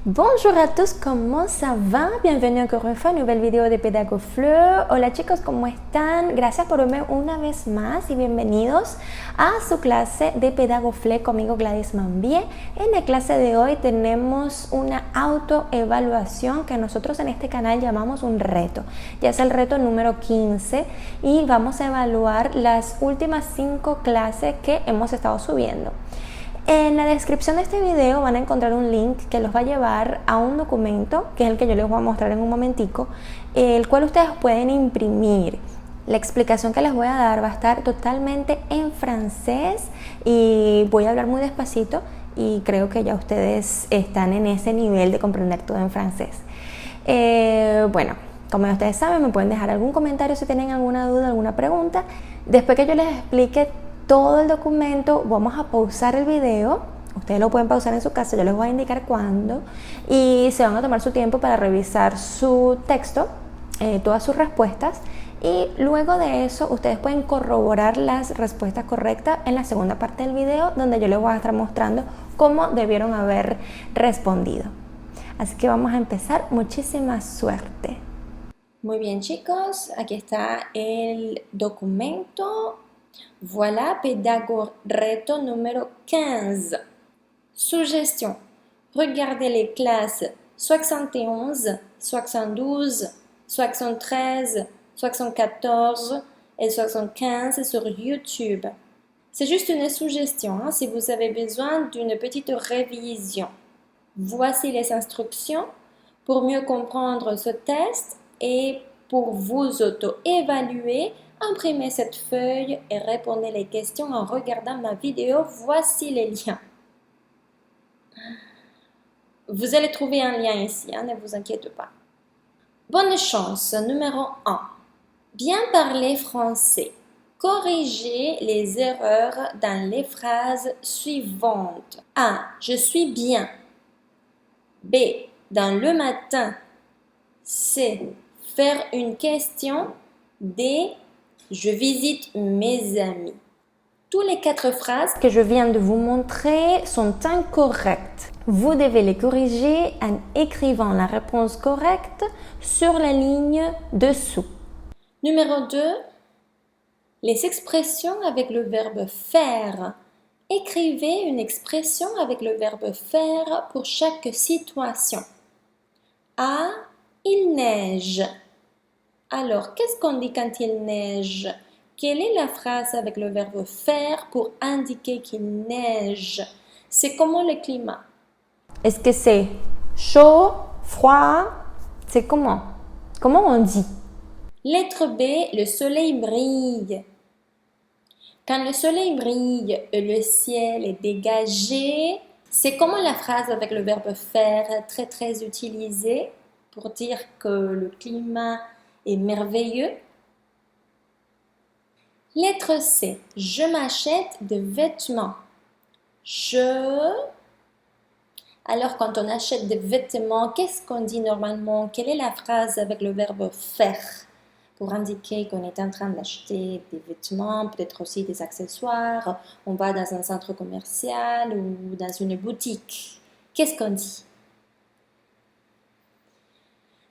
Bonjour a todos, ¿cómo ça va? Bienvenue encore une fois a una nueva video de PedagoFleur. Hola chicos, ¿cómo están? Gracias por verme una vez más y bienvenidos a su clase de PedagoFleur conmigo Gladys Mambier. En la clase de hoy tenemos una autoevaluación que nosotros en este canal llamamos un reto. Ya es el reto número 15 y vamos a evaluar las últimas 5 clases que hemos estado subiendo. En la descripción de este video van a encontrar un link que los va a llevar a un documento, que es el que yo les voy a mostrar en un momentico, el cual ustedes pueden imprimir. La explicación que les voy a dar va a estar totalmente en francés y voy a hablar muy despacito y creo que ya ustedes están en ese nivel de comprender todo en francés. Bueno, como ya ustedes saben, me pueden dejar algún comentario si tienen alguna duda, alguna pregunta. Después que yo les explique todo el documento, vamos a pausar el video. Ustedes lo pueden pausar en su casa, yo les voy a indicar cuándo, y se van a tomar su tiempo para revisar su texto, todas sus respuestas, y luego de eso ustedes pueden corroborar las respuestas correctas en la segunda parte del video, donde yo les voy a estar mostrando cómo debieron haber respondido. Así que vamos a empezar. Muchísima suerte. Muy bien chicos, aquí está el documento. Voilà, Pédago-reto numéro 15. Suggestion. Regardez les classes 71, 72, 73, 74 et 75 sur YouTube. C'est juste une suggestion si vous avez besoin d'une petite révision. Voici les instructions pour mieux comprendre ce test et pour vous auto-évaluer. Imprimez cette feuille et répondez les questions en regardant ma vidéo. Voici les liens. Vous allez trouver un lien ici, ne vous inquiétez pas. Bonne chance, numéro 1. Bien parler français. Corrigez les erreurs dans les phrases suivantes. A. Je suis bien. B. Dans le matin. C. Faire une question. D. Je visite mes amis. Toutes les 4 phrases que je viens de vous montrer sont incorrectes. Vous devez les corriger en écrivant la réponse correcte sur la ligne dessous. Numéro 2. Les expressions avec le verbe faire. Écrivez une expression avec le verbe faire pour chaque situation. A. Il neige. Alors, qu'est-ce qu'on dit quand il neige? Quelle est la phrase avec le verbe faire pour indiquer qu'il neige? C'est comment le climat? Est-ce que c'est chaud, froid? C'est comment? Comment on dit? Lettre B, le soleil brille. Quand le soleil brille et le ciel est dégagé, c'est comment la phrase avec le verbe faire très utilisée pour dire que le climat est merveilleux. Lettre C. Je m'achète des vêtements. Alors, quand on achète des vêtements, qu'est-ce qu'on dit normalement? Quelle est la phrase avec le verbe faire pour indiquer qu'on est en train d'acheter des vêtements, peut-être aussi des accessoires? On va dans un centre commercial ou dans une boutique. Qu'est-ce qu'on dit?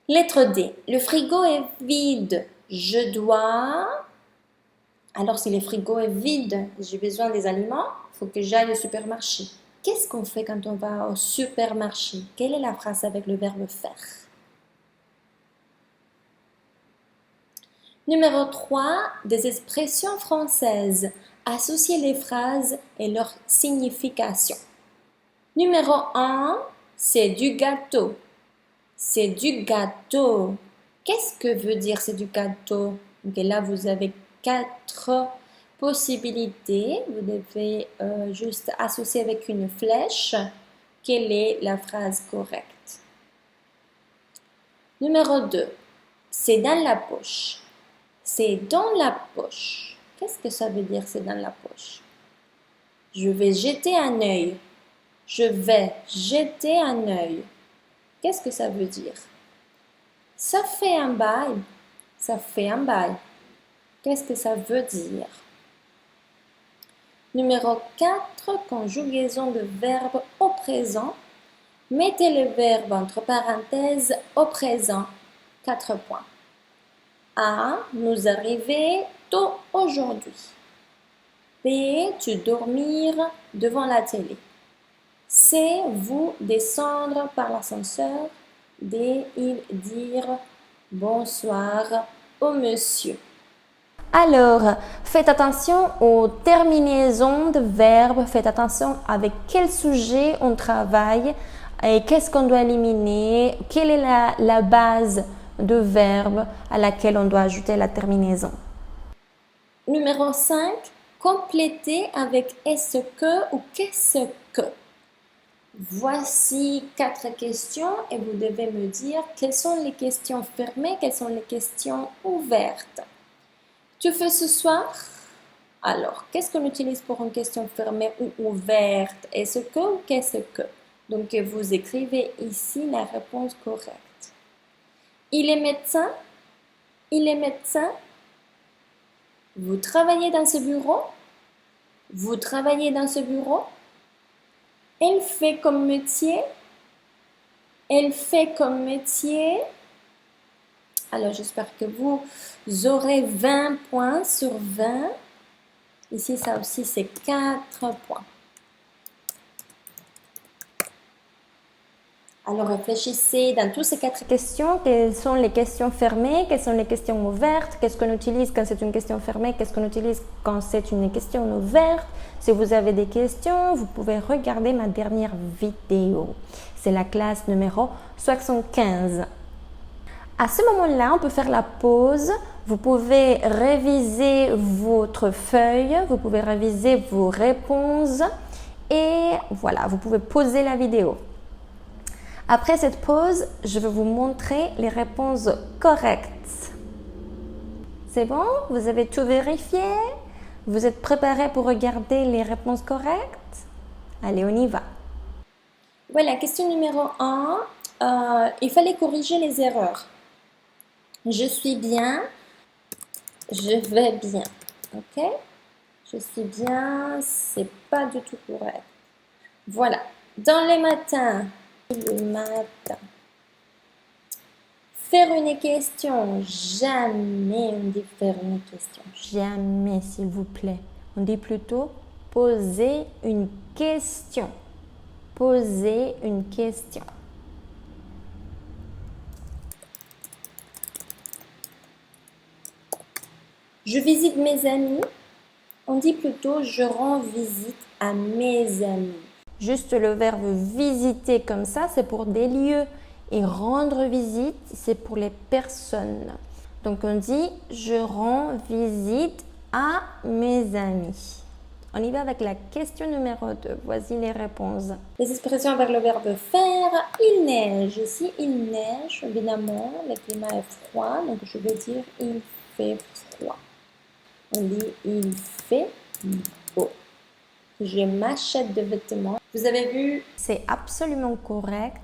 Lettre D. Le frigo est vide. Je dois... Alors, si le frigo est vide, j'ai besoin des aliments, il faut que j'aille au supermarché. Qu'est-ce qu'on fait quand on va au supermarché? Quelle est la phrase avec le verbe faire? Numéro 3. Des expressions françaises. Associez les phrases et leur signification. Numéro 1. C'est du gâteau. C'est du gâteau. Qu'est-ce que veut dire c'est du gâteau? Donc là, vous avez 4 possibilités. Vous devez juste associer avec une flèche quelle est la phrase correcte. Numéro 2. C'est dans la poche. C'est dans la poche. Qu'est-ce que ça veut dire c'est dans la poche? Je vais jeter un œil. Je vais jeter un œil. Qu'est-ce que ça veut dire? Ça fait un bail. Ça fait un bail. Qu'est-ce que ça veut dire? Numéro 4, conjugaison de verbe au présent. Mettez le verbe entre parenthèses au présent. 4 points. A. Nous arriver tôt aujourd'hui. B. Tu dormir devant la télé. C. Vous descendre par l'ascenseur. D. Il dire bonsoir au monsieur. Alors, faites attention aux terminaisons de verbes, faites attention avec quel sujet on travaille et qu'est-ce qu'on doit éliminer, quelle est la base de verbe à laquelle on doit ajouter la terminaison. Numéro 5, complétez avec est-ce que ou qu'est-ce que. Voici 4 questions et vous devez me dire quelles sont les questions fermées, quelles sont les questions ouvertes. Tu fais ce soir? Alors, qu'est-ce qu'on utilise pour une question fermée ou ouverte? Est-ce que ou qu'est-ce que? Donc, vous écrivez ici la réponse correcte. Il est médecin? Il est médecin? Vous travaillez dans ce bureau? Vous travaillez dans ce bureau? Elle fait comme métier? Elle fait comme métier? Alors, j'espère que vous aurez 20 points sur 20. Ici, ça aussi, c'est 4 points. Alors, réfléchissez dans toutes ces 4 questions. Quelles sont les questions fermées? Quelles sont les questions ouvertes? Qu'est-ce qu'on utilise quand c'est une question fermée? Qu'est-ce qu'on utilise quand c'est une question ouverte? Si vous avez des questions, vous pouvez regarder ma dernière vidéo. C'est la classe numéro 75. À ce moment-là, on peut faire la pause. Vous pouvez réviser votre feuille, vous pouvez réviser vos réponses et voilà, vous pouvez poser la vidéo. Après cette pause, je vais vous montrer les réponses correctes. C'est bon? Vous avez tout vérifié? Vous êtes préparés pour regarder les réponses correctes? Allez, on y va. Voilà, question numéro 1. Il fallait corriger les erreurs. Je suis bien, je vais bien, ok? Je suis bien, c'est pas du tout correct. Voilà, dans le matin, le matin. Faire une question, jamais on dit faire une question, jamais s'il vous plaît. On dit plutôt poser une question, poser une question. Je visite mes amis. On dit plutôt je rends visite à mes amis. Juste le verbe visiter comme ça, c'est pour des lieux. Et rendre visite, c'est pour les personnes. Donc on dit je rends visite à mes amis. On y va avec la question numéro 2. Voici les réponses. Les expressions avec le verbe faire. Il neige. Ici, il neige, évidemment. Le climat est froid, donc je vais dire il fait froid. On dit il fait beau. Je m'achète des vêtements. Vous avez vu? C'est absolument correct.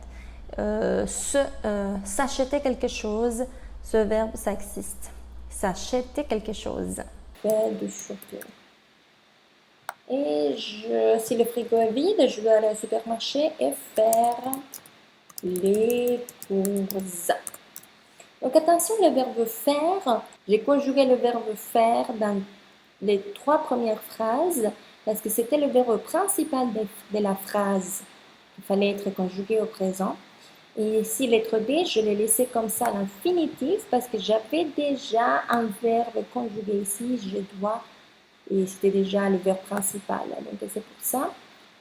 S'acheter quelque chose, ce verbe, ça existe. S'acheter quelque chose. Faire du shopping. Et si le frigo est vide, je vais aller au supermarché et faire les courses. Donc attention, le verbe faire, j'ai conjugué le verbe faire dans les 3 premières phrases parce que c'était le verbe principal de la phrase. Il fallait être conjugué au présent. Et ici, lettre B, je l'ai laissé comme ça à l'infinitif parce que j'avais déjà un verbe conjugué ici, je dois, et c'était déjà le verbe principal. Donc c'est pour ça,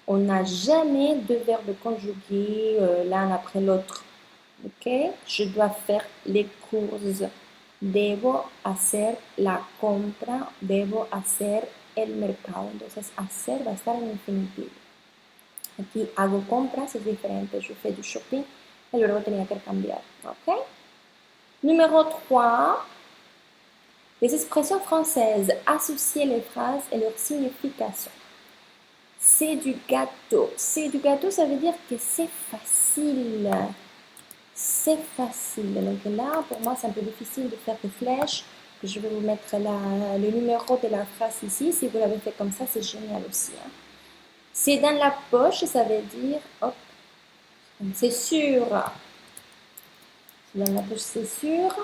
on n'a jamais de verbe conjugué l'un après l'autre. Ok, je dois faire les courses. Debo hacer la compra. Debo hacer el mercado. Entonces, hacer va a estar en infinitivo. Aquí hago compras, es diferente. Je fais du shopping. El verbo tenía que cambiar. Ok. Numéro 3. Les expressions françaises. Associer les phrases et leur signification. C'est du gâteau. C'est du gâteau, ça veut dire que c'est facile. C'est facile. Donc là, pour moi, c'est un peu difficile de faire des flèches. Je vais vous mettre le numéro de la phrase ici. Si vous l'avez fait comme ça, c'est génial aussi. Hein. C'est dans la poche, ça veut dire, hop, C'est sûr. Je donne la bouche, c'est sûr.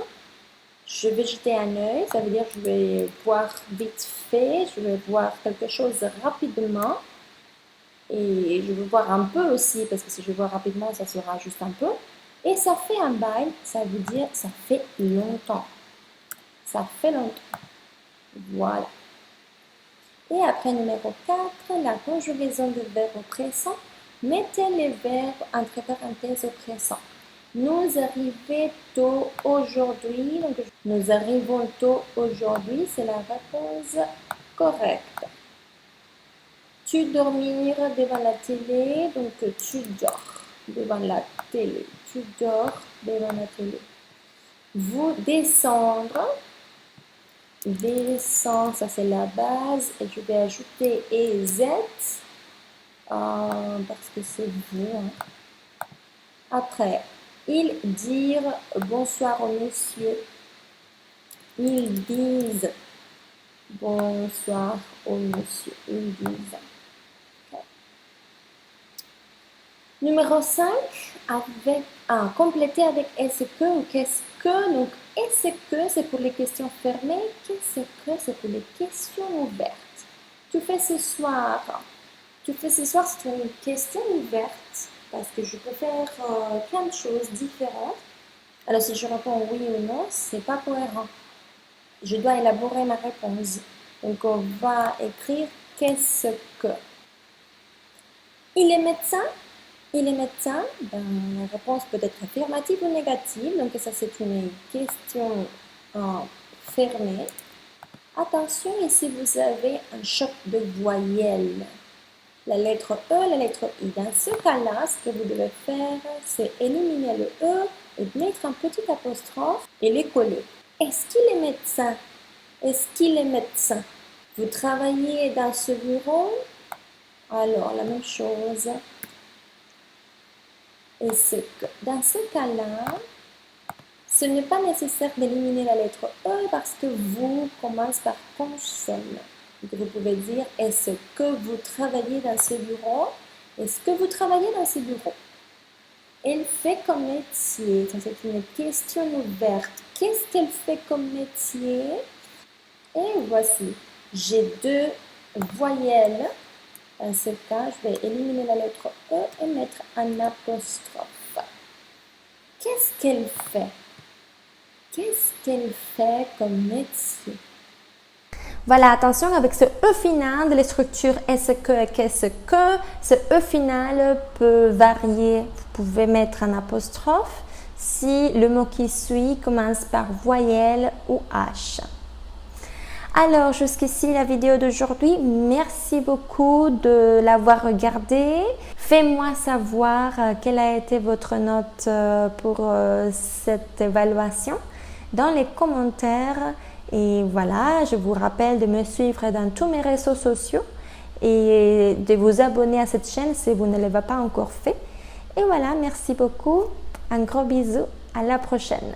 Je vais jeter un œil, ça veut dire que je vais voir vite fait, je vais voir quelque chose rapidement. Et je veux voir un peu aussi, parce que si je vois rapidement, ça sera juste un peu. Et ça fait un bail, ça veut dire ça fait longtemps. Ça fait longtemps. Voilà. Et après, numéro 4, la conjugaison du verbe présent. Mettez les verbes entre parenthèses au présent. Nous arrivons tôt aujourd'hui. Donc, nous arrivons tôt aujourd'hui, c'est la réponse correcte. Tu dormir devant la télé, donc tu dors devant la télé. Tu dors devant la télé. Vous descendre. Descendre, ça c'est la base. Et je vais ajouter EZ parce que c'est vous. Hein. Après, ils dire bonsoir au monsieur. Ils disent bonsoir au monsieur. Ils disent. Okay. Numéro 5, compléter avec est-ce que ou qu'est-ce que. Donc, est-ce que c'est pour les questions fermées, qu'est-ce que c'est pour les questions ouvertes. Tu fais ce soir. Tu fais ce soir, c'est une question ouverte parce que je peux faire plein de choses différentes. Alors, si je réponds oui ou non, c'est pas cohérent. Je dois élaborer ma réponse. Donc, on va écrire qu'est-ce que. Il est médecin. Il est médecin. Ben, la réponse peut être affirmative ou négative. Donc, ça, c'est une question fermée. Attention, ici, vous avez un choc de voyelles. La lettre E, la lettre I. Dans ce cas-là, ce que vous devez faire, c'est éliminer le E et mettre un petit apostrophe et les coller. Est-ce qu'il est médecin? Est-ce qu'il est médecin? Vous travaillez dans ce bureau? Alors, la même chose. Est-ce que? Dans ce cas-là, ce n'est pas nécessaire d'éliminer la lettre E parce que vous commence par consonne. Donc, vous pouvez dire, est-ce que vous travaillez dans ce bureau? Est-ce que vous travaillez dans ce bureau? Elle fait comme métier. Ça, c'est une question ouverte. Qu'est-ce qu'elle fait comme métier? Et voici. J'ai deux voyelles. Dans ce cas, je vais éliminer la lettre E et mettre un apostrophe. Qu'est-ce qu'elle fait? Qu'est-ce qu'elle fait comme métier? Voilà, attention avec ce E final de la structure est-ce que, qu'est-ce que. Ce E final peut varier. Vous pouvez mettre un apostrophe si le mot qui suit commence par voyelle ou H. Alors, jusqu'ici la vidéo d'aujourd'hui. Merci beaucoup de l'avoir regardée. Faites-moi savoir quelle a été votre note pour cette évaluation dans les commentaires. Et voilà, je vous rappelle de me suivre dans tous mes réseaux sociaux et de vous abonner à cette chaîne si vous ne l'avez pas encore fait. Et voilà, merci beaucoup. Un gros bisou. À la prochaine.